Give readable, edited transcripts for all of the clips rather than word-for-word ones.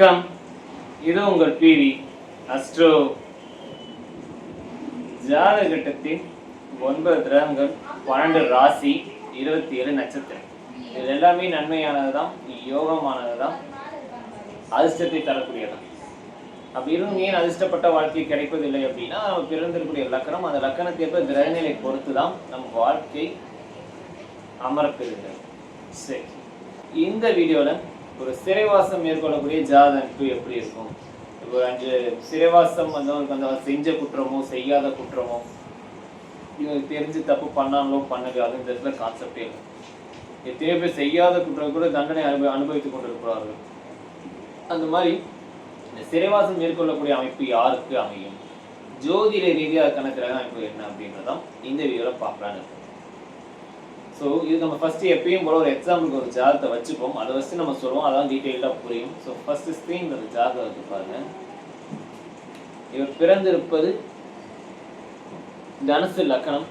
வணக்கம். இது உங்கள் பிவி அஸ்ட்ரோ. ஜாதக கட்டத்தின் 9 கிரகங்கள், 12 ராசி, 27 நட்சத்திரம். இது எல்லாமே நன்மையானதுதான், யோகமானதுதான், அதிர்ஷ்டத்தை தரக்கூடியதான். அப்படி இருந்தும் ஏன் அதிர்ஷ்டப்பட்ட வாழ்க்கை கிடைப்பதில்லை அப்படின்னா, நம்ம பிறந்திருக்கக்கூடிய லக்கணம், அந்த லக்கணத்திற்கு கிரகநிலை பொறுத்து தான் நம்ம வாழ்க்கை அமரப்பெறுகிறது. சரி, இந்த வீடியோவில் ஒரு சிறைவாசம் மேற்கொள்ளக்கூடிய ஜாதக அமைப்பு எப்படி இருக்கும், இப்போ 5 சிறைவாசம் வந்தவங்களுக்கு அந்த செஞ்ச குற்றமோ செய்யாத குற்றமோ, இவங்க தெரிஞ்சு தப்பு பண்ணாங்களோ பண்ணலையோ, அது இந்த இடத்துல கான்செப்டே இல்லை. எத்தனையோ பேர் செய்யாத குற்றம் கூட தண்டனை அனுபவித்துக் கொண்டிருக்கிறார்கள். அந்த மாதிரி இந்த சிறைவாசம் மேற்கொள்ளக்கூடிய அமைப்பு யாருக்கு அமையும், ஜோதிட ரீதியாக கணக்கில் அமைப்பு என்ன அப்படின்றதான் இந்த வீடியோவில் பார்க்கலான்னு இருக்கும். ஸோ இது நம்ம ஃபஸ்ட்டு எப்பயும் போல ஒரு எக்ஸாம்பிளுக்கு ஒரு ஜாதகத்தை வச்சுப்போம், அதை வச்சு நம்ம சொல்லுவோம், அதான் டீட்டெயிலாக புரியும். ஸோ ஃபஸ்ட்டு ஸ்க்ரீனில் ஒரு ஜாதகம் இருக்கு பாருங்க. இவர் பிறந்திருப்பது தனுசு லக்கணம்.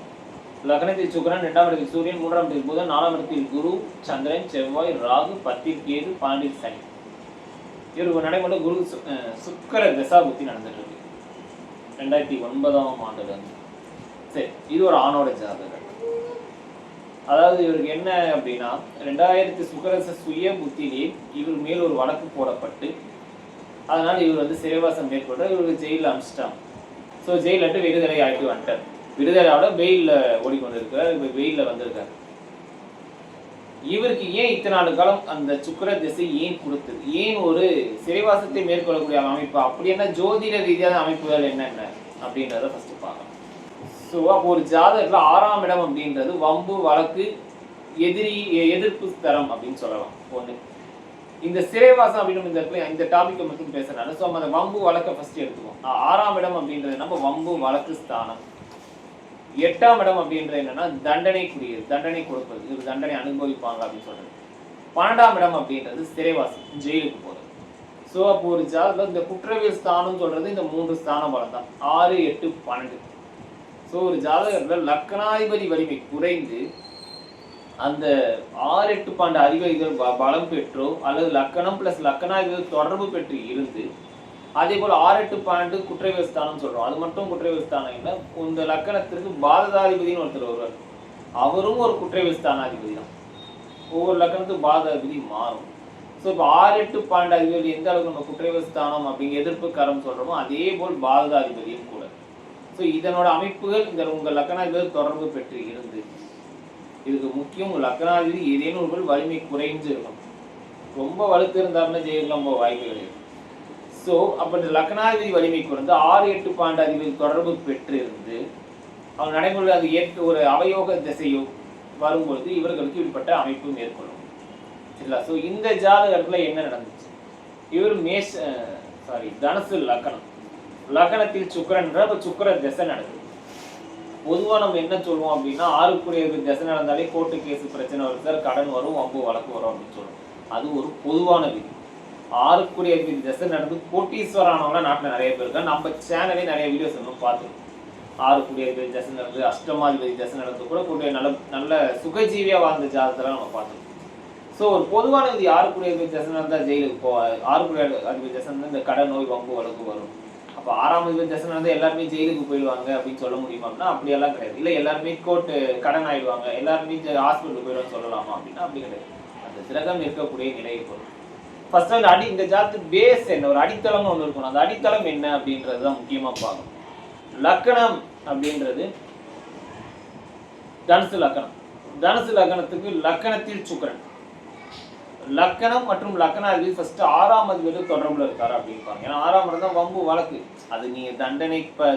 லக்னத்தில் சுக்கிரன், 2ஆம் இடத்தில் சூரியன், 3ஆம் இடத்தில் புதன், 4ஆம் இடத்தில் குரு, சந்திரன், செவ்வாய், ராகு, 10ல் கேது, 12ல் சனி. இவருக்கு நடைமுறை குரு சுக்கர தசாபுத்தி நடந்துட்டு இருக்கு 2009ஆம் ஆண்டுல இருந்து. சரி, இது ஒரு ஆணோட ஜாதகம். அதாவது இவருக்கு என்ன அப்படின்னா, 2000 சுக்கரச சுய புத்தியிலே இவர் மேல் ஒரு வழக்கு போடப்பட்டு, அதனால இவர் வந்து சிறைவாசம் மேற்கொண்டு இவருக்கு ஜெயிலில் அனுப்பிச்சிட்டாங்க. ஸோ ஜெயிலிட்டு விடுதலை ஆகிட்டு வந்துட்டார். விடுதலையோட வெயிலில் ஓடிக்கொண்டிருக்கிறார். இப்போ வெயிலில் வந்திருக்காரு. இவருக்கு ஏன் இத்தனை நாலு காலம் அந்த சுக்கிர திசை ஏன் கொடுத்தது, ஏன் ஒரு சிறைவாசத்தை மேற்கொள்ளக்கூடிய அமைப்பு, அப்படி என்ன ஜோதிட ரீதியான அமைப்புகள் என்னென்ன அப்படின்றத ஃபர்ஸ்ட் பார்க்கலாம். ஸோ அப்போ ஒரு ஜாதகத்தில் 6ஆம் இடம் அப்படின்றது வம்பு, வழக்கு, எதிர்ப்பு தரம் அப்படின்னு சொல்லலாம். ஒன்று இந்த சிறைவாசம் அப்படின்னு இந்த இடத்துல இந்த டாபிக்கை மட்டும் பேசுறதுனால ஸோ அந்த வம்பு வழக்கை ஃபர்ஸ்ட் எடுத்துவோம். 6ஆம் இடம் அப்படின்றது நம்ம வம்பு வழக்கு ஸ்தானம். 8ஆம் இடம் அப்படின்றது என்னன்னா தண்டனைக்குரியது, தண்டனை கொடுப்பது, இது தண்டனை அனுபவிப்பாங்க அப்படின்னு சொல்றது. 12ஆம் இடம் அப்படின்றது சிறைவாசம், ஜெயிலுக்கு போறது. ஸோ அப்போ ஒரு ஜாதகம் இந்த குற்றவியல் ஸ்தானம் சொல்றது இந்த 3 ஸ்தான பலம் தான், 6, 8, 12. ஸோ ஒரு ஜாதகத்தில் லக்னாதிபதி வலிமை குறைந்து அந்த 6, 8, 12 அதிபதிகள் பலம் பெற்றோ அல்லது லக்கணம் பிளஸ் லக்கணாதிபதி தொடர்பு பெற்று இருந்து, அதே போல் 6, 8, 12 குற்றவியல் ஸ்தானம் சொல்றோம். அது மட்டும் குற்றவியல் ஸ்தானம் இல்லை, இந்த லக்கணத்திற்கு பாதகாதிபதினு ஒருத்தர் வருவார். அவரும் ஒரு குற்றவியல் ஸ்தானாதிபதி தான். ஒவ்வொரு லக்கணத்துக்கு பாதகாதிபதி மாறும். ஸோ இப்போ 6, 8, 12 அதிபதி எந்த அளவுக்கு நம்ம குற்றவியல் ஸ்தானம் அப்படிங்கிற எதிர்ப்பு கரம் சொல்றோமோ அதே போல் பாதகாதிபதியும் கூட. ஸோ இதனோட அமைப்புகள் இந்த உங்கள் லக்கணாதிபதி தொடர்பு பெற்று இருந்து, இதுக்கு முக்கியம் உங்கள் லக்கணாதிபதி ஏதேனும் ஒரு வலிமை குறைஞ்சு இருக்கும். ரொம்ப வலுத்து இருந்தாருன்னா ஜெயிலாம் போக வாய்ப்பு கிடையாது. ஸோ அப்போ இந்த லக்னாதிபதி வலிமை குறைந்து 6, 8, 12 அதிபதி தொடர்பு பெற்று இருந்து அவங்க நடைமுறை அது ஒரு அவயோக திசையோ வரும்பொழுது இவர்களுக்கு இப்படிப்பட்ட அமைப்பு மேற்கொள்ளும். சரிங்களா? ஸோ இந்த ஜாதகத்தில் என்ன நடந்துச்சு, இவர் தனுசு லக்கணம், லக்கணத்தில் சுக்கிரன்ற சுக்கிர திசை நடக்குது. பொதுவாக நம்ம என்ன சொல்லுவோம் அப்படின்னா, 6க்குரிய திசை நடந்தாலே கோர்ட்டு கேஸ் பிரச்சனை வரும் சார், கடன் வரும், வம்பு வழக்கு வரும் அப்படின்னு சொல்லுவோம். அது ஒரு பொதுவான விதி. 6க்குரிய திசை நடந்து கோட்டீஸ்வரானவங்க நாட்டில் நிறைய பேர் இருக்காங்க. நம்ம சேனலே நிறைய வீடியோஸ் இன்னும் பார்த்துருக்கோம். 6க்குரிய திசை நடந்து, அஷ்டமாதிபதி திசை நடந்து கூட கூடிய நல்ல சுகஜீவியாக வாழ்ந்த ஜாதகத்தெல்லாம் நம்ம பார்த்துருக்கோம். ஸோ ஒரு பொதுவான விதி, 6க்குரிய திசை நடந்தால் ஜெயிலுக்கு போவாது, 6க்குரிய அதிபதி திசை நடந்தால் இந்த கடன் நோய் வம்பு வழக்கு வரும். அப்போ 6ஆம் அதிபதி திசை நடந்தால் எல்லாருமே ஜெயிலுக்கு போயிடுவாங்க அப்படின்னு சொல்ல முடியுமா அப்படின்னா அப்படியெல்லாம் கிடையாது. இல்லை எல்லாருமே கோர்ட்டு கடன் ஆயிடுவாங்க, எல்லாருமே ஹாஸ்பிட்டலுக்கு போயிடுவாங்க சொல்லலாமா அப்படின்னா அப்படி கிடையாது. அந்த கிரகம் இருக்கக்கூடிய நிலையை பொறுத்து ஃபர்ஸ்ட் அந்த இந்த ஜாதகத்துக்கு பேஸ் என்ன, ஒரு அடித்தளம்னு ஒன்று இருக்கணும். அந்த அடித்தளம் என்ன அப்படின்றது தான் முக்கியமாக பார்க்கணும். லக்கணம் அப்படின்றது தனுசு லக்கணம். தனுசு லக்கணத்துக்கு லக்கணத்தில் சுக்கிரன், லக்கணம் மற்றும் லக்கணாதிபதி ஃபர்ஸ்ட் 6ஆம் அதிபதி தொடர்புல இருக்காரு அப்படின்பாங்க. ஏன்னா 6ஆம் இடம் தான் வம்பு வழக்கு. அது நீங்க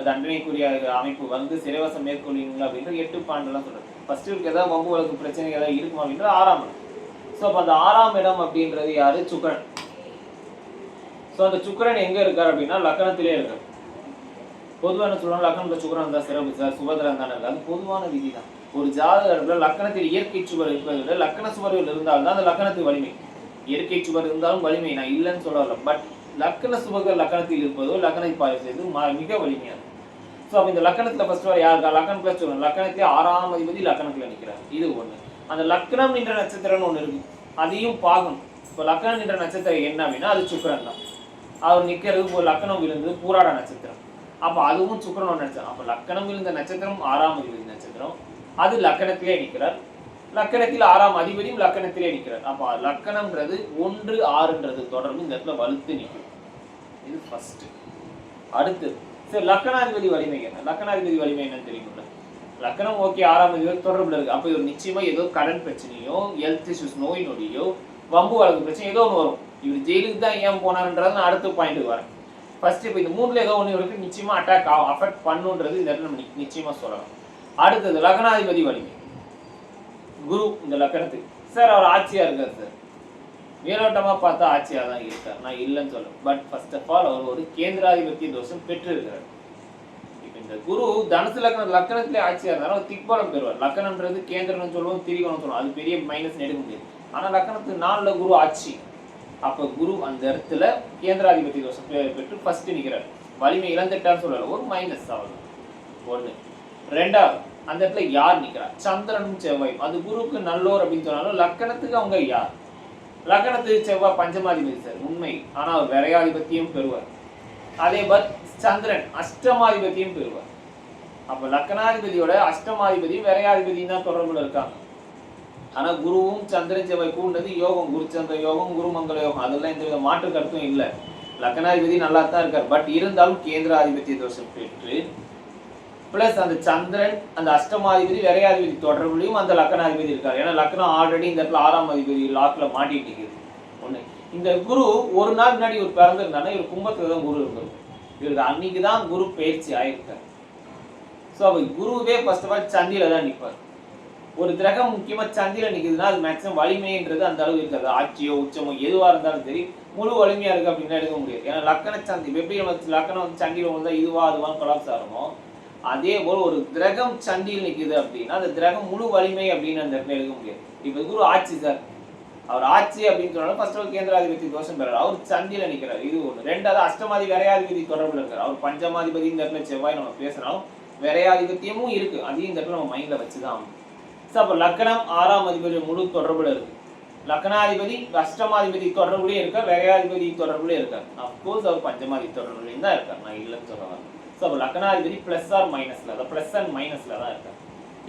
தண்டனைக்குரிய அமைப்பு வந்து சிறைவாசம் மேற்கொள்வீங்களா அப்படின்றது 8, 12 சொல்றது. ஃபர்ஸ்ட் இருக்கு ஏதாவது வம்பு வழக்கு பிரச்சனை ஏதாவது இருக்குமா அப்படின்றது 6ஆம் இடம். ஸோ அப்போ அந்த 6ஆம் இடம் அப்படின்றது யாரு, சுக்கிரன். ஸோ அந்த சுக்கிரன் எங்க இருக்காரு அப்படின்னா லக்கணத்திலே இருக்காரு. பொதுவாக என்ன சொல்லுவாங்க, லக்கணத்துல சுக்கிரன் தான் சிறப்பு சார், சுபதிரன் தானே இருக்கு. அது பொதுவான விதி தான். ஒரு ஜாதகத்தில் லக்கணத்தில் இயற்கை சுவர் இருப்பதை விட லக்கண சுவர்கள் இருந்தால்தான் அந்த லக்கணத்துக்கு வலிமை. இயற்கை சுவர் இருந்தாலும் வலிமை, நான் இல்லைன்னு சொல்லல. பட் லக்கண சுவர்கள் லக்கணத்தில் இருப்பதோ லக்கணத்தை பாய செய்து மிக வலிமையாது. ஸோ அப்போ இந்த லக்கணத்தில் ஃபர்ஸ்ட் வர யாருக்கா, லக்கண பிளஸ் சொல்லணும். லக்கணத்திலே 6ஆம் அதிபதி லக்கணத்தில் நிற்கிறார். இது ஒன்று. அந்த லக்னம் என்ற நட்சத்திரம்னு ஒன்று இருக்கு, அதையும் பார்க்கணும். இப்போ லக்னம் என்ற நட்சத்திரம் என்ன அப்படின்னா அது சுக்கிரன் தான். அவர் நிற்கிறது ஒரு லக்கணம் விழுந்தது பூராட நட்சத்திரம். அப்போ அதுவும் சுக்கிரனோட நட்சத்திரம். அப்போ லக்கணம் விழுந்த நட்சத்திரம் 6ஆம் அதிபதி நட்சத்திரம், அது லக்கணத்திலே நிற்கிறார். லக்கணத்தில் 6ஆம் அதிபதியும் லக்கணத்திலே நிற்கிறார். அப்போ லக்கணம்ன்றது 1, 6ன்றது தொடர்பு இந்த இடத்துல வலுத்து நிற்கும். இது ஃபர்ஸ்ட். அடுத்தது சரி, லக்கணாதிபதி வலிமை என்ன? லக்கணாதிபதி வலிமை என்னன்னு தெரியுமில்ல? லக்கணம் ஓகே, 6ஆம் அதிபதி தொடர்புல இருக்கு. அப்போ இவர் நிச்சயமா ஏதோ கடன் பிரச்சனையோ, ஹெல்த் இஷ்யூஸ், நோய் நொடியோ, வம்பு வழக்கு பிரச்சனை ஏதோ ஒன்று வரும். இவர் ஜெயிலுக்கு தான் ஏன் போனாருன்றது நான் அடுத்த பாயிண்ட்டுக்கு வரேன். ஃபர்ஸ்ட் இப்போ இந்த 3ல ஏதோ ஒன்று இவருக்கு நிச்சயமா அட்டாக் அஃபெக்ட் பண்ணுன்றது இந்த இடத்துல நம்ம நிச்சயமா சொல்லலாம். அடுத்தது லக்னாதிபதி வலிமை. குரு இந்த லக்கணத்துக்கு சார் அவர் ஆட்சியா இருக்கார் சார். மேலோட்டமா பார்த்தா ஆட்சியா தான் இருக்கார், நான் இல்லைன்னு சொல்லுவேன். But first of all our ஒரு கேந்திராதிபத்திய தோஷம் பெற்று இருக்கிறார். இப்போ இந்த குரு தனுசு லக்கணத்திலே ஆட்சியா இருந்தாலும் அவர் திக்பலம் பெறுவார். லக்கணம்ன்றது கேந்திரம்னு சொல்லுவோம், திரிகோணம் சொல்லுவோம், அது பெரிய மைனஸ் எடுக்க முடியாது. ஆனா லக்கணத்துக்கு 4ல குரு ஆட்சி. அப்ப குரு அந்த இடத்துல கேந்திராதிபதி தோஷம் பெற்று ஃபர்ஸ்ட் நிற்கிறார். வலிமை இழந்துட்டான்னு சொல்லல, ஒரு மைனஸ் ஆகுது. ஒண்ணு. ரெண்டாவது அந்த இடத்துல யார் நிற்கிறார்? சந்திரனும் செவ்வாயும். அது குருவுக்கு நல்லோர் அப்படின்னு சொன்னாலும் லக்கணத்துக்கு அவங்க யார்? லக்கணத்துக்கு செவ்வாய் பஞ்சமாதிபதி சார், உண்மை. ஆனா அவர் விரையாதிபத்தியம் பெறுவார். அதே மாதிரி சந்திரன் அஷ்டமாதிபதியும் பெறுவார். அப்ப லக்கணாதிபதியோட அஷ்டமாதிபதியும் விரையாதிபதியும் தான் தொடர்புல இருக்காங்க. ஆனா குருவும் சந்திரன் செவ்வாய் கூண்டது யோகம், குரு சந்திர யோகம், குரு மங்கள யோகம், அதெல்லாம் எந்த மாற்று கருத்தும் இல்லை. லக்கணாதிபதி நல்லா தான் இருக்கார். பட் இருந்தாலும் கேந்திராதிபத்திய தோஷம் பெற்று பிளஸ் அந்த சந்திரன் அந்த அஷ்டமாதிபதி விரையாதிபதி தொடர்புலையும் அந்த லக்கணாதிபதி இருக்காரு. ஏன்னா லக்னம் ஆல்ரெடி இந்த இடத்துல 6ஆம் அதிபதி லாக்ல மாட்டிட்டு இருக்குது. ஒண்ணு. இந்த குரு ஒரு நாள் முன்னாடி இவர் பிறந்திருந்தானா இவர் கும்பத்துல தான் குரு இருந்திருக்கும். இவருக்கு அன்னைக்கு தான் குரு பயிற்சி ஆயிருக்காரு. ஸோ அவர் குருவே ஃபர்ஸ்ட் ஆஃப் ஆல் சந்தியில தான் நிற்பார். ஒரு கிரகம் முக்கியமா சந்தியில நிற்குதுன்னா அது மேக்ஸிமம் வலிமைன்றது அந்த அளவு இருக்காது. ஆட்சியோ உச்சமோ எதுவா இருந்தாலும் சரி முழு வலிமையா இருக்கு அப்படின்னு எடுக்க முடியாது. ஏன்னா லக்கண சந்தி எப்படி நம்ம லக்கணம் சந்தியில வந்தா இதுவா அதுவான்னு கொலாப்ஸ் ஆகிறோமோ அதே போல் ஒரு கிரகம் சந்தியில் நிற்குது அப்படின்னா அந்த கிரகம் முழு வலிமை அப்படின்னு அந்த இடத்துல எடுக்க முடியாது. இப்போ குரு ஆட்சி சார், அவர் ஆட்சி அப்படின்னு சொன்னாலும் ஃபர்ஸ்ட் ஆஃப் கேந்திராதிபதி தோஷம் பெறாரு, அவர் சந்தியில நிற்கிறார். இது ஒன்று. ரெண்டாவது அஷ்டமாதி விரையாதிபதி தொடர்புல இருக்கார். அவர் பஞ்சமாதிபதி இந்த இடத்துல செவ்வாய் நம்ம பேசுறோம், விரையாதிபத்தியமும் இருக்கு, அதையும் இந்த இடத்துல நம்ம மைண்ட்ல வச்சுதான் ஆகும். ஸோ அப்போ லக்கணம் 6ஆம் அதிபதி முழு தொடர்புல இருக்கு. லக்கணாதிபதி அஷ்டமாதிபதி தொடர்புலேயே இருக்கார், விரையாதிபதி தொடர்புலேயே இருக்கார். அப்கோர்ஸ் அவர் பஞ்சமாதி தொடர்புலையும் தான் இருக்கார், நான் இல்லைன்னு சொல்ல வரேன். ஸோ அப்போ லக்கணாதிபதி பிளஸ் ஆர் மைனஸ்ல, அதாவது பிளஸ் அண்ட் மைனஸ்ல தான் இருக்கார்.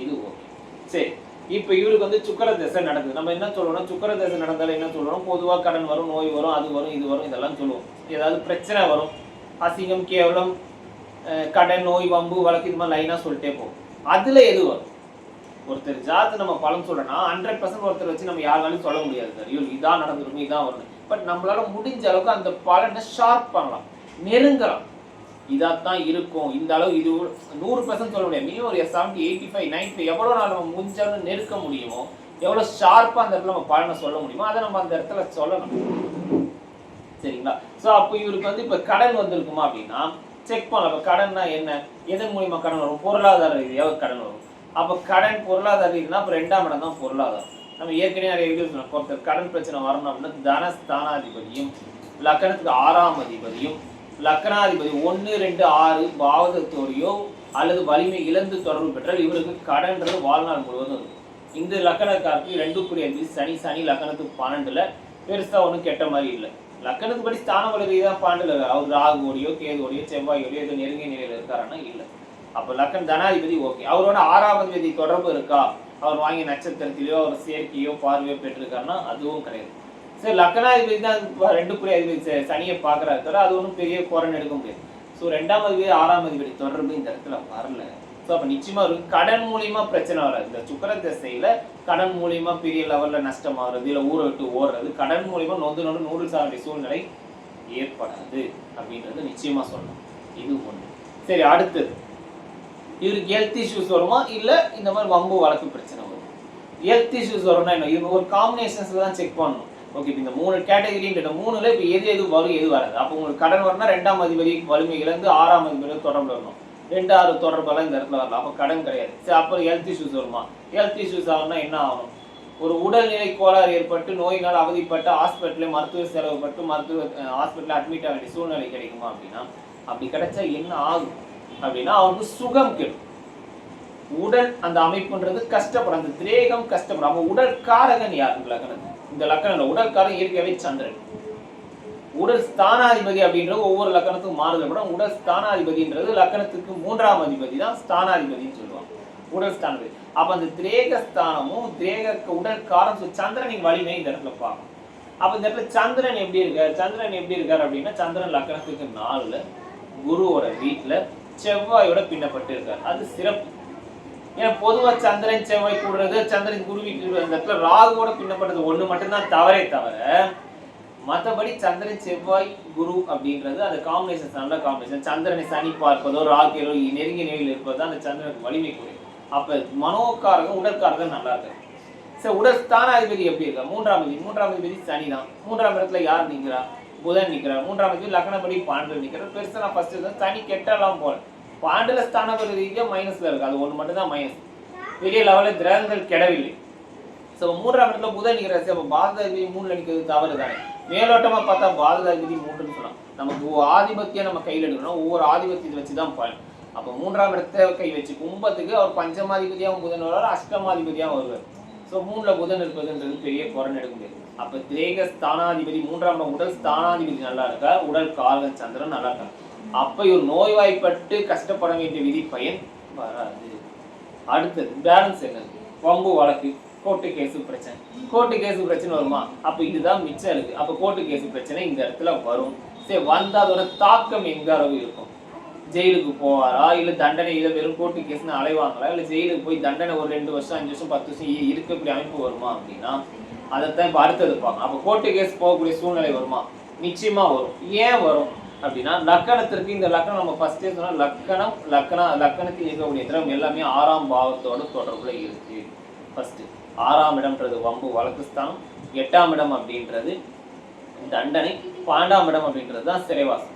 இது ஓகே. சரி, இப்போ இவருக்கு வந்து சுக்கிர தசை நடக்குது. நம்ம என்ன சொல்லுவோம்னா சுக்கிர தசை நடந்தாலும் என்ன சொல்லுவோம், பொதுவாக கடன் வரும், நோய் வரும், அது வரும், இது வரும், இதெல்லாம் சொல்லுவோம். ஏதாவது பிரச்சனை வரும், அசிங்கம், கேவலம், கடன், நோய், வம்பு, வழக்கு, இது மாதிரி லைனாக சொல்லிட்டே போகும். அதுல எது வரும்? ஒருத்தர் ஜாத்து நம்ம பலன் சொல்றோம்னா 100% ஒருத்தர் வச்சு நம்ம யாராலையும் சொல்ல முடியாது சார், ஐயோ இதான் நடந்துருக்கும் இதான் வரணும். பட் நம்மளால முடிஞ்ச அளவுக்கு அந்த பலனை ஷார்ப் பண்ணலாம், நெருங்கலாம். இதாத்தான் இருக்கும், இந்த அளவு இது 100% சொல்ல முடியாது. மினிமம் ஒரு 70, 85, 90 எவ்வளோ நாள் நம்ம முடிஞ்சாலும் நெருக்க முடியுமோ, எவ்வளோ ஷார்ப்பாக அந்த இடத்துல நம்ம பலனை சொல்ல முடியுமோ அதை நம்ம அந்த இடத்துல சொல்லணும். சரிங்களா? ஸோ அப்போ இவருக்கு வந்து இப்போ கடன் வந்திருக்குமா அப்படின்னா செக் பண்ணலாம். இப்போ கடன்னா என்ன, எதன் மூலியமா கடன் வரும்? பொருளாதார ரீதியாக கடன் வரும். அப்போ கடன் பொருளாதார ரீதினா அப்போ 2ஆம் இடம் தான் பொருளாதாரம். நம்ம ஏற்கனவே நிறைய வீடியோ சொன்னோம், ஒருத்தர் கடன் பிரச்சனை வரணும் அப்படின்னா தனஸ்தானாதிபதியும் லக்கணத்துக்கு 6ஆம் அதிபதியும் லக்கணாதிபதி 1, 2, 6 பாவகத்தோடையோ அல்லது வலிமை இழந்து தொடர்பு பெற்றால் இவருக்கு கடன்றது வாழ்நாள் முழுவதும் இருக்கும். இந்த லக்கணக்காரருக்கு 2க்குரிய அதிபதி சனி லக்கணத்துக்கு 12ல பெருசா ஒன்றும் கெட்ட மாதிரி இல்லை. லக்கணத்துக்கு படி ஸ்தான வலி தான் 12ல இருக்காரு. அவர் ராகுவோடையோ கேதுவோடையோ செவ்வாயோடையோ ஏதோ நெருங்கிய நிலையில இருக்காருன்னா இல்லை. அப்போ லக்கண தனாதிபதி ஓகே. அவரோட 6ஆம் அதிபதி தொடர்பு இருக்கா, அவர் வாங்கிய நட்சத்திரத்திலேயோ அவர் செயற்கையோ பார்வையோ பெற்றிருக்காருன்னா அதுவும் கிடையாது. சரி, லக்கணாதிபதி தான் 2க்குரிய அதிபதி சனியை பார்க்கறாரு தவிர அது ஒன்றும் பெரிய குறைன்னு எடுக்க முடியாது. ஸோ 2ஆம் அதிபதி 6ஆம் அதிபதி தொடர்பு இந்த இடத்துல வரல. ஸோ அப்போ நிச்சயமா ஒரு கடன் மூலியமா பிரச்சனை வராது. இந்த சுக்கிர திசையில கடன் மூலியமா பெரிய லெவல்ல நஷ்டம் ஆகுறது, இல்லை ஊரை விட்டு ஓடுறது, கடன் மூலியமா நொந்து நூடுல்ஸ் ஆகிய சூழ்நிலை ஏற்படாது அப்படின்றது நிச்சயமா சொல்லணும். இது ஒண்ணு. சரி, அடுத்தது இவருக்கு ஹெல்த் இஷ்யூஸ் வருமா, இல்லை இந்த மாதிரி வம்பு வழக்கு பிரச்சனை வரும்? ஹெல்த் இஷ்யூஸ் வரும்னா என்ன, இது ஒரு காம்பினேஷன்ஸ்ல தான் செக் பண்ணணும். ஓகே, இப்போ இந்த 3 கேட்டகரின்ற 3ல இப்போ எது வரும் எது வராது. அப்போ உங்களுக்கு கடன் வரணும்னா 2ஆம் அதிபதி வலிமை இழந்து 6ஆம் அதிபதி தொடர்பு வரணும். 2, 6 தொடர்பெல்லாம் இந்த இடத்துல வரலாம். அப்போ கடன் கிடையாது. சரி, அப்புறம் ஹெல்த் இஷ்யூஸ் வருமா? ஹெல்த் இஷ்யூஸ் ஆகும்னா என்ன ஆகணும், ஒரு உடல்நிலை கோளாறு ஏற்பட்டு நோயினால் அவதிப்பட்டு ஹாஸ்பிட்டலே மருத்துவ செலவுப்பட்டு ஹாஸ்பிட்டலில் அட்மிட் ஆக வேண்டிய சூழ்நிலை கிடைக்குமா அப்படின்னா அப்படி கிடைச்சா என்ன ஆகும் அப்படின்னா அவருக்கு சுகம் கெடும். உடல் அந்த அமைப்புன்றது கஷ்டப்படும், அந்த திரேகம் கஷ்டப்படும். அவங்க உடல் காரகன் யார்? இந்த லக்கணம் உடல் காரகன் இயற்கையாவே சந்திரன். உடல் ஸ்தானாதிபதி அப்படின்றது ஒவ்வொரு லக்கணத்துக்கும் மாறுதல். உடல் ஸ்தானாதிபதின்றது லக்கணத்துக்கு 3ஆம் அதிபதி தான் ஸ்தானாதிபதினு சொல்லுவாங்க, உடல் ஸ்தானாதிபதி. அப்ப அந்த திரேக ஸ்தானமும் திரேக உடல் காரம் சந்திரனின் வலிமை இந்த இடத்துல பார்க்கணும். அப்ப இந்த இடத்துல சந்திரன் எப்படி இருக்காரு அப்படின்னா சந்திரன் லக்கணத்துக்கு 4ல குருவோட வீட்டுல செவ்வாயோட பின்னப்பட்டு இருக்காரு. அது சிறப்பு. ஏன்னா பொதுவா சந்திரன் செவ்வாய் கூடுறது, சந்திரன் குரு வீட்டு அந்த இடத்துல ராகுவோட பின்னப்பட்டது ஒண்ணு மட்டும்தான் தவறே தவிர, மற்றபடி சந்திரன் செவ்வாய் குரு அப்படின்றது அந்த காம்பினேஷன் நல்ல காம்பினேஷன். சந்திரனை சனி பார்ப்பதோ ராகு நெருங்கிய நிலையில் இருப்பதோ அந்த சந்திரனுக்கு வலிமை குறையும். அப்ப மனோக்காரகம் உடற்காரகம் நல்லா இருக்கு. சரி, உடல் ஸ்தானாதிபதி எப்படி இருக்கா? 3ஆம் அதிபதி சனி தான். 3ஆம் இடத்துல யார் நிற்கிறா? புதன் நிற்கிறார். 3ஆம் அதிபதி லக்னப்படி பாண்டில் நிற்கிறார். பெருசா நான் ஃபர்ஸ்ட் சனி கெட்டலாம் போல. பாண்டில ஸ்தானாதிபதி ரீதியா மைனஸ்ல இருக்கு, அது ஒண்ணு மட்டும் தான் மைனஸ். பெரிய லெவலில் கிரகங்கள் கெடவில்லை. ஸோ 3ஆம் இடத்துல புதன் நிற்கிறாரு. அப்போ பாதகாதிபதி 3ல நிற்கிறது தவறு தானே. மேலோட்டமா பார்த்தா பாதகாதிபதி 3ன்னு சொல்லலாம். நமக்கு ஆதிபத்தியம் நம்ம கையில் எடுக்கணும், ஒவ்வொரு ஆதிபத்தியத்தை வச்சுதான் பலன். அப்போ 3ஆம் இடத்தை கை வச்சு கும்பத்துக்கு அவர் பஞ்சமாதிபதியாகவும் புதன் வருவார், அஷ்டமாதிபதியாகவும் வருவார். ஸோ 3ல புதன் இருப்பதுன்றது பெரிய குறைன்னு எடுக்க முடியாது. அப்போ திரேக ஸ்தானாதிபதி 3ஆம் இடம் உடல் ஸ்தானாதிபதி நல்லா இருக்கா, உடல் காரகன் சந்திரன் நல்லா இருக்கா. அப்ப இவர் நோய்வாய்ப்பட்டு கஷ்டப்பட வேண்டிய விதி பயன் வராது. அடுத்தது பேலன்ஸ் என்னது? வம்பு வழக்கு, கோர்ட்டு கேஸு பிரச்சனை. கோர்ட்டு கேஸு பிரச்சனை வருமா? அப்ப இதுதான் மிச்சம் இருக்கு. அப்ப கோர்ட்டு கேஸு பிரச்சனை இந்த இடத்துல வரும். சரி, வந்தா அதோட தாக்கம் எங்க அளவு இருக்கும்? ஜெயிலுக்கு போவாரா, இல்ல தண்டனை இதை வெறும் கோர்ட்டு கேஸ்னு அலைவாங்களா, இல்ல ஜெயிலுக்கு போய் தண்டனை ஒரு 2 வருஷம் 5 வருஷம் 10 வருஷம் இருக்கக்கூடிய அமைப்பு வருமா அப்படின்னா அதைத்தான் இப்ப அடுத்தது பார்க்கணும். அப்ப கோர்ட்டு கேஸ் போகக்கூடிய சூழ்நிலை வருமா? நிச்சயமா வரும். ஏன் வரும் அப்படின்னா லக்கணத்திற்கு, இந்த லக்கணம் நம்ம ஃபர்ஸ்டே சொன்னா லக்கணத்தில் இருக்கக்கூடிய திரம் எல்லாமே 6ஆம் பாவத்தோட தொடர்புல இருக்கு. ஃபர்ஸ்ட் 6ஆம் இடம்ன்றது வம்பு வழக்கு ஸ்தானம், 8ஆம் இடம் அப்படின்றது தண்டனை, 12ஆம் இடம் அப்படின்றது தான் சிறைவாசம்.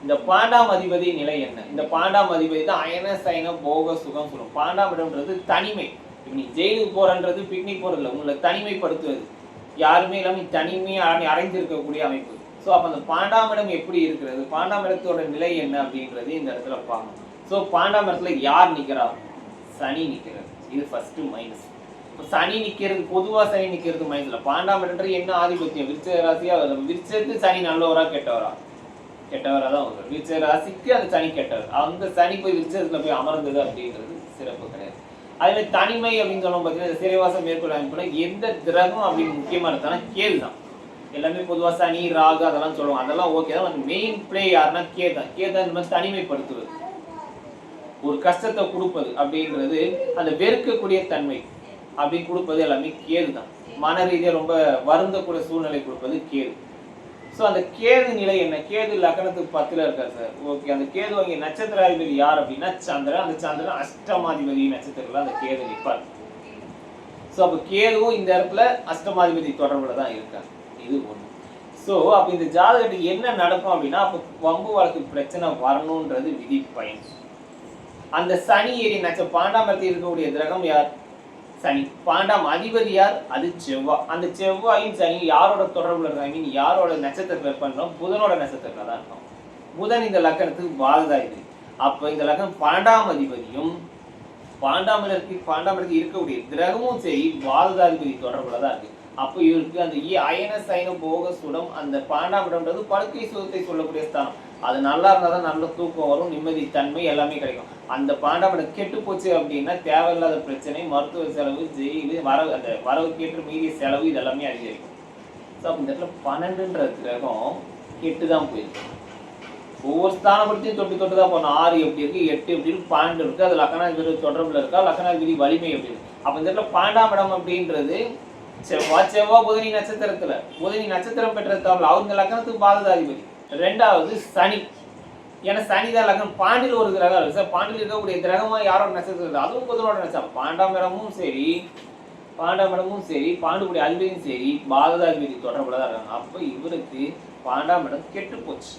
இந்த 12ஆம் அதிபதி நிலை என்ன? இந்த 12ஆம் அதிபதி தான் அயன சயன போக சுகம் சொல்லும். 12ஆம் இடம்ன்றது தனிமை. இப்ப நீ ஜெயிலுக்கு போறன்றது பிக்னிக் போறதில்ல, உங்களை தனிமைப்படுத்துவது. யாருமே இல்லாம தனிமையை அடைந்திருக்கக்கூடிய அமைப்பு. ஸோ அப்போ அந்த 12ஆம் இடம் எப்படி இருக்கிறது, 12ஆம் இடத்தோட நிலை என்ன அப்படின்றது இந்த இடத்துல பார்க்கணும். ஸோ 12ஆம் இடத்துல யார் நிற்கிறா? சனி நிற்கிறது. இது ஃபர்ஸ்ட் மைனஸ். இப்போ சனி நிற்கிறது, பொதுவாக சனி நிற்கிறது மைனஸ்ல. 12ஆம் இடம்ன்றது என்ன ஆதிபத்தியம்? விருச்ச ராசியா வரும். விருச்சத்துக்கு சனி நல்லவரா கெட்டவரா? கெட்டவராக தான் வரும். விருச்ச ராசிக்கு அந்த சனி கெட்டவர். அந்த சனி போய் விருச்சத்துல போய் அமர்ந்தது அப்படின்றது சிறப்பு கிடையாது. அதுல தனிமை அப்படின்னு சொல்லும் பார்த்தீங்கன்னா சிறைவாசம் மேற்கொள்ள அமைப்புனா எந்த கிரகம் அப்படின்னு முக்கியமா இருந்தானா கேது தான். எல்லாமே பொதுவாக சனி ராகு அதெல்லாம் சொல்லுவாங்க, அதெல்லாம் ஓகே தான். மெயின் பிளே யாருன்னா கேது தான். கேது தான் இந்த மாதிரி தனிமைப்படுத்துவது, ஒரு கஷ்டத்தை கொடுப்பது அப்படின்றது, அந்த வெறுக்கக்கூடிய தன்மை அப்படி கொடுப்பது எல்லாமே கேது தான். மன ரீதியாக ரொம்ப வருந்தக்கூடிய சூழ்நிலை கொடுப்பது கேது. ஸோ அந்த கேது நிலை என்ன? கேது லக்கணத்துக்கு 10ல இருக்காரு சார். ஓகே, அந்த கேது வாங்கிய நட்சத்திராதிபதி யார் அப்படின்னா சந்திரன். அந்த சந்திரன் அஷ்டமாதிபதி நட்சத்திரத்தில் அந்த கேது நிற்பார். ஸோ அப்போ கேதுவும் இந்த இடத்துல அஷ்டமாதிபதி தொடர்புல தான் இருக்காரு. இது ஒண்ணு. ஸோ அப்போ இந்த ஜாதகத்துக்கு என்ன நடக்கும் அப்படின்னா, அப்போ வம்பு வழக்கு பிரச்சனை வரணுன்றது விதி பயன். அந்த சனி ஏறி 12ஆம் இடத்தில் இருக்கக்கூடிய கிரகம் யார்? சனி. 12ஆம் அதிபதி யார்? அது செவ்வாய். அந்த செவ்வாயும் சனி யாரோட தொடர்புல இருக்காங்க? ஐ மீன் யாரோட நட்சத்திரத்தில் இருப்பாங்க? புதனோட நட்சத்திரத்தில் தான் இருக்கும். புதன் இந்த லக்கணத்துக்கு பாதகாதிபதி. அப்போ இந்த லக்கணம் 12ஆம் அதிபதியும் 12ஆம் இடத்தில் இருக்கக்கூடிய கிரகமும் சரி பாதகாதிபதி தொடர்புல தான் இருக்கு. அப்போ இவருக்கு அந்த அயன சயன போக சுடம், அந்த 12ஆம் இடம்ன்றது படுக்கை சுகத்தை சொல்லக்கூடிய ஸ்தானம். அது நல்லா இருந்தால் தான் நல்ல தூக்கம் வரும், நிம்மதி தன்மை எல்லாமே கிடைக்கும். அந்த 12ஆம் இடம் கெட்டு போச்சு அப்படின்னா தேவையில்லாத பிரச்சனை, மருத்துவ செலவு, ஜெயிலு, அந்த வரவுக்கேற்ற மீறிய செலவு இது எல்லாமே அதிகரிக்கும். ஸோ அப்போ இந்த இடத்துல 12ன்ற கிரகம் கெட்டு தான் போயிருக்கு. ஒவ்வொரு ஸ்தானப்படுத்தையும் தொட்டு தான் போகணும். 6 எப்படி இருக்கு, 8 எப்படி இருக்கு, 12 இருக்கு. அது லக்னாதிபதி தொடர்புல இருக்கா, லக்னாதிபதி வலிமை எப்படி இருக்கு. அப்போ இந்த இடத்துல 12ஆம் இடம் அப்படின்றது செவ்வாய் புதனி நட்சத்திரத்துல, புதனி நட்சத்திரம் பெற்ற தவிர அவங்க லக்னத்துக்கு பாதகாதிபதி. 2வது சனி. ஏன்னா சனி தான் லக்னம். பாண்டில் ஒரு கிரகம் இருக்கு சார். பாண்டில் இருக்கக்கூடிய கிரகமா யாரோட நட்சத்திரம், அதுவும் புதனோட நட்சத்திரம். 12ஆம் இடமும் சரி பாண்டுடைய அதிபதியும் சரி பாதகாதிபதி தொடர்புல தான் இருக்காங்க. அப்போ இவருக்கு 12ஆம் இடம் கெட்டு போச்சு.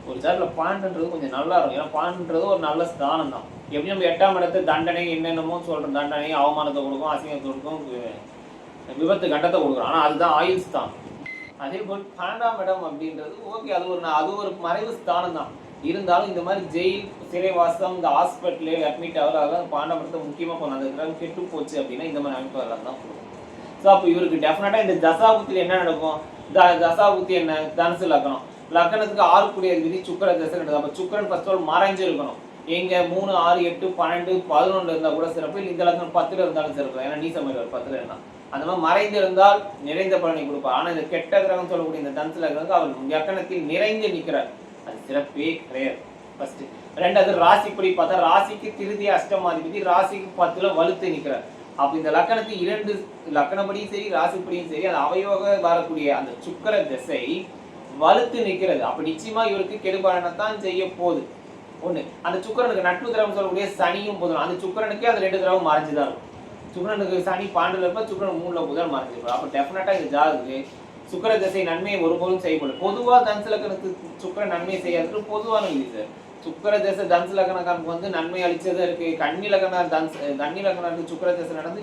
ஒரு சார்ல பாண்டுன்றது கொஞ்சம் நல்லா இருக்கும். ஏன்னா பாண்டுன்றது ஒரு நல்ல ஸ்தானம் தான். எப்படி நம்ம 8ஆம் இடத்தை தண்டனை என்னென்னமோ சொல்றோம், தண்டனை அவமானத்தை கொடுக்கும், அசிங்கத்தை கொடுக்கும், விபத்து கட்டத்தை கொடுக்குறோம். ஆனால் அதுதான் ஆயுள் ஸ்தானம். அதே போல் 12ஆம் இடம் அப்படின்றது ஓகே, அது ஒரு மறைவு ஸ்தானம் தான். இருந்தாலும் இந்த மாதிரி ஜெயில், சிறைவாசம், இந்த ஹாஸ்பிட்டலு அட்மிட் ஆகுது, அதெல்லாம் 12ஆம் இடத்தை முக்கியமாக போகணும். அந்த கிரகம் கெட்டு போச்சு அப்படின்னா இந்த மாதிரி அமைப்பு எல்லாம் தான் கொடுக்கும். ஸோ அப்போ இவருக்கு டெஃபினட்டாக இந்த தசாபுத்தியில் என்ன நடக்கும்? தசாபுத்தி என்ன? தனுசு லக்கணம். லக்னத்துக்கு 6 அதிபதி சுக்கிர திசை நடக்குது. அப்ப சுக்கிரன் ஃபர்ஸ்ட் ஆல் மறைஞ்சு இருக்கணும். எங்க 3, 6, 8, 12, 11 இருந்தா கூட சிறப்பு. இந்த லக்னம் 10ல இருந்தாலும் சிறப்பு. ஏன்னா நீசமயிர் 10ல இருந்தா அந்த மாதிரி மறைந்து இருந்தால் நிறைந்த பலனை கொடுப்பார். ஆனா இந்த கெட்ட கிரகம் சொல்லக்கூடிய இந்த தனுசு லக்னத்துக்கு அவர் லக்னத்தில் நிறைந்து நிற்கிறார். அது சிறப்பே கிடையாது. ஃபர்ஸ்ட். ரெண்டாவது ராசிப்படி பார்த்தா ராசிக்கு திருதிய அஷ்டமாதிபதி ராசிக்கு 10ல வலுத்து நிற்கிறார். அப்ப இந்த லக்னத்துக்கு 2 லக்னப்படியும் சரி ராசிப்படியும் சரி அது அவயோக வரக்கூடிய அந்த சுக்கிர திசை வலுத்து நிற்கிறது. அப்ப நிச்சயமா இவருக்கு கெடுபலனைத்தான் செய்ய போகுது. ஒண்ணு அந்த சுக்கிரனுக்கு நட்பு திரவம் சொல்லக்கூடிய சனியும் புதனும் அந்த சுக்கிரனுக்கே அது 2 திரவம் மறைஞ்சுதான் இருக்கும். சுக்கிரனுக்கு சனி 12ல இருப்ப சுக்கிரன் 3ல புதன் மறைஞ்சிருக்கும். அப்ப டெஃபினட்டா இந்த ஜாதகத்துக்கு சுக்கிர திசை நன்மையை ஒருபோதும் செய்யப்படும். பொதுவா தனுசு லக்னத்துக்கு சுக்கிரன் நன்மையை செய்யாது பொதுவான விதி சார். சுக்கிர திசை தனுசு லக்னக்காரனுக்கு வந்து நன்மை அளிச்சதும் இருக்கு. கன்னி லக்னத்துக்கு சுக்கிர திசை நடந்து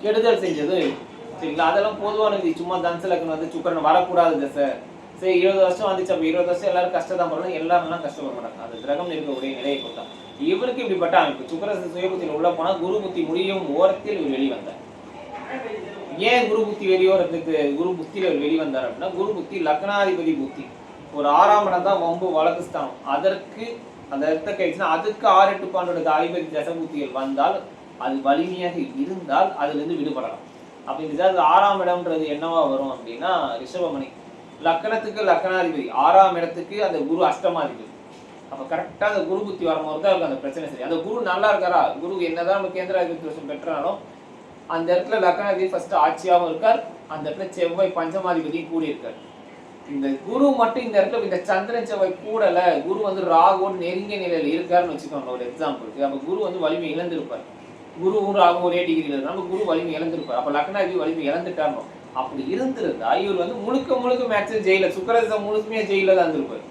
கெடுதல் செஞ்சதும் இருக்கு. சரிங்களா? அதெல்லாம் பொதுவான விதி. சும்மா தனுசு லக்னம் வந்து சுக்கிரன் வரக்கூடாது திசை. சரி 20 வருஷம் வந்துச்சு. அப்ப 20 வருஷம் எல்லாரும் கஷ்டத்தான் பண்ணணும். எல்லாரும் கஷ்டப்பட மாட்டாங்க. அது கிரகம் இருக்கக்கூடிய நிலையை கொண்டா இவருக்கு இப்படிப்பட்ட அமைப்பு. சுக்கிர சுயபுத்தியில் உள்ள போனா குரு புத்தி முடியும் ஓரத்தில் இவர் வெளிவந்தார். ஏன் குரு புத்தி வெளியோரத்துக்கு குரு புத்தியில வெளிவந்தார் அப்படின்னா குரு புத்தி லக்னாதிபதி புத்தி. ஒரு 6ஆம் இடம் தான் வம்பு வழக்கு ஸ்தானம். அதற்கு அந்த இடத்த கழிச்சுன்னா அதுக்கு 6, 8 பாண்டோட அதிபதி தசபுத்திகள் வந்தால் அது வலிமையாக இருந்தால் அதுல இருந்து விடுபடலாம். அப்ப இந்த 6ஆம் இடம்ன்றது என்னவா வரும் அப்படின்னா ரிஷபமணி. லக்னத்துக்கு லக்னாதிபதி 6ஆம் இடத்துக்கு அந்த குரு அஷ்டமாதிபதி. அப்ப கரெக்டா அந்த குரு புத்தி வரும்போது தான் அந்த பிரச்சனை சரி. அந்த குரு நல்லா இருக்காரா? குரு என்னதான் நம்ம கேந்திராதிபதி தோஷம் பெற்றாலும் அந்த இடத்துல லக்னாதிபதி ஃபர்ஸ்ட் ஆட்சியாகவும் இருக்கார். அந்த இடத்துல செவ்வாய் பஞ்சமாதிபதியும் கூடி இருக்கார். இந்த குரு மட்டும் இந்த இடத்துல இந்த சந்திரன் செவ்வாய் கூடல குரு வந்து ராகுவோடு நெருங்கிய நிலையில இருக்காருன்னு வச்சுக்கோங்க ஒரு எக்ஸாம்பிளுக்கு. அப்ப குரு வந்து வலிமை இழந்திருப்பார். குருவும் ராகு ஒரே டிகிரியில் இருந்தாலும் குரு வலிமை இழந்திருப்பார். அப்ப லக்னாதிபதி வலிமை இழந்துட்டாரணும். அப்படி இருந்திருந்தா இவர் வந்து முழுக்க மேக்ஸிமம் ஜெயில சுக்கிர முழுசுமே ஜெயில தான் இருந்திருப்பார்.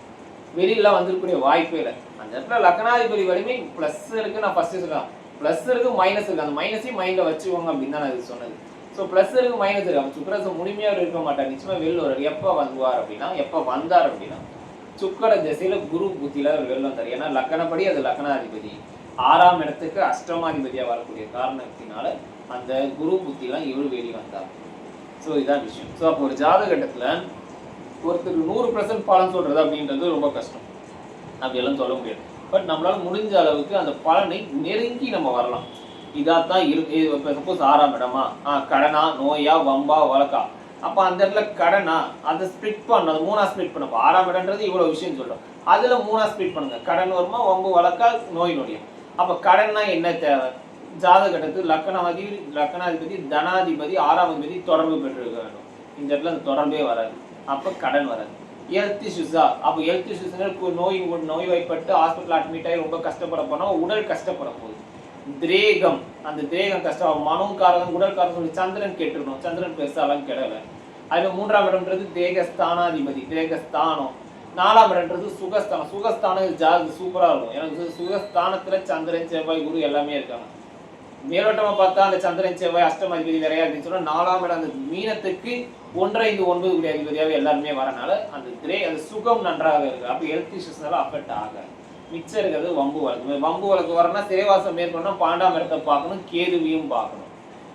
வெளியில வந்திருக்கக்கூடிய வாய்ப்பே இல்லை. அந்த இடத்துல லக்னாதிபதி வலிமை பிளஸ் இருக்கு. நான் ஃபர்ஸ்ட் சொல்லலாம் பிளஸ் இருக்கு மைனஸ் இருக்கு. அந்த மைனஸையும் மைண்ட்ல வச்சுக்கோங்க அப்படின்னு தான் நான் இது சொன்னது. ஸோ பிளஸ் இருக்கு மைனஸ் இருக்கு. அப்போ சுக்கிர முழுமையா இருக்க மாட்டார். நிச்சயமா வெளில வர்றாரு. எப்போ வந்தார் அப்படின்னா சுக்கிர திசையில குரு புத்தியில அவர் வெளில வந்தார். ஏன்னா லக்னப்படி அது லக்னாதிபதி 6ஆம் இடத்துக்கு அஷ்டமாதிபதியா வரக்கூடிய காரணத்தினால அந்த குரு புத்திலாம் இவர் வெளி வந்தார். ஸோ இதான் விஷயம். ஸோ அப்போ ஒரு ஜாதகட்டத்துல ஒருத்தருக்கு 100% பலன் சொல்றது அப்படின்றது ரொம்ப கஷ்டம். அப்படியெல்லாம் சொல்ல முடியாது. பட் நம்மளால முடிஞ்ச அளவுக்கு அந்த பலனை நெருங்கி நம்ம வரலாம். இதாத்தான் இருக்கு. இப்போ சப்போஸ் 6ஆம் இடமா கடனா நோயா வம்பா வழக்கா அப்ப அந்த இடத்துல கடனா அதை ஸ்பிளிட் பண்ணணும். அது 3ஆ ஸ்பிளிட் பண்ண. 6ஆம் இடம்ன்றது இவ்வளவு விஷயம் சொல்றோம். அதுல 3ஆ ஸ்பிளிட் பண்ணுங்க. கடன் வருமா வம்பு வழக்கா நோய் நொடியும். அப்ப கடன்னா என்ன தேவை? ஜாதகத்துக்கு லக்னாதிபதி தனாதிபதி 6ஆம் அதிபதி தொடர்பு பெற்றிருக்க வேண்டும். இந்த இடத்துல அந்த தொடர்பே வராது. அப்ப கடன் வராது. ஹெல்த் இஷ்யூஸா? அப்ப ஹெல்த் இஷ்யூஸ் நோய்வாய்ப்பட்டு ஹாஸ்பிட்டல் அட்மிட் ஆகி ரொம்ப கஷ்டப்பட போனா உடல் கஷ்டப்பட போகுது. திரேகம் அந்த திரேகம் கஷ்டம். மனோகாரகம் உடல்காரகம் சொல்லி சந்திரன் கேட்டுருக்கணும். சந்திரன் பெருசாலாம் கிடல. அதுல 3ஆம் இடம்ன்றது தேகஸ்தானாதிபதி தேகஸ்தானம். 4ஆம் இடம்ன்றது சுகஸ்தானம். சுகஸ்தானம் ஜாதி சூப்பரா இருக்கும். எனக்கு சுகஸ்தானத்துல சந்திரன் செவ்வாய் குரு எல்லாமே இருக்காங்க. மேலோட்டமா பார்த்தா அந்த சந்திரன் செவ்வாய் அஷ்டமாதிபதி வேறையா அப்படின்னு சொன்னா 4ஆம் இடம் அந்த மீனத்துக்கு 1, 5, 9 கூடிய அதிபதியாவே எல்லாருமே வரனால அந்த சுகம் நன்றாக இருக்கு. அப்ப ஹெல்த் இஷ்யூஸ்னால அஃபெக்ட் ஆகாது. மிச்சம் இருக்கிறது வம்பு வழக்கு. வம்பு வழக்கு வரனா சிறைவாசம் மேற்கொள்ளணும். 12ஆம் இடத்தை பார்க்கணும். கேதுவையும் பார்க்கணும்.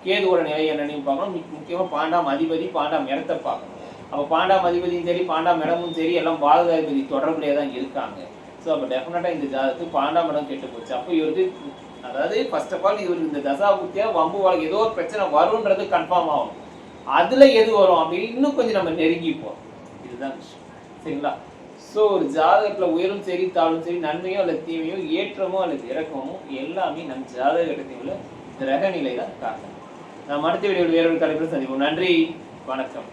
கேதுவோட நிலை என்னன்னு பார்க்கணும். முக்கியமா 12ஆம் அதிபதி 12ஆம் இடத்தை பார்க்கணும். அப்ப 12ஆம் அதிபதியும் சரி 12ஆம் இடமும் சரி எல்லாம் பாதகாதிபதி தொடர்புலேயே தான் இருக்காங்க. ஸோ அப்போ டெஃபினட்டா இந்த ஜாதகத்துக்கு 12ஆம் இடம் கெட்டு போச்சு. அப்போ இவருக்கு அதாவது ஃபர்ஸ்ட் ஆஃப் ஆல் இவருக்கு இந்த தசாபுத்தியா வம்பு வழக்கு ஏதோ ஒரு பிரச்சனை வரும்ன்றது கன்ஃபார்ம் ஆகும். அதுல எது வரும் அப்படின்னு இன்னும் கொஞ்சம் நம்ம நெருங்கிப்போம். இதுதான் விஷயம். சரிங்களா? ஸோ ஒரு ஜாதகத்துல உயரும் சரி தாழும் சரி நன்மையோ அல்லது தீமையோ ஏற்றமோ அல்லது இறக்கமோ எல்லாமே நம் ஜாதகத்தில் உள்ள கிரக நிலை தான் காரணம். நாம் அடுத்த வீடியோவில் வேறொரு தலைப்பில் சந்திப்போம். நன்றி, வணக்கம்.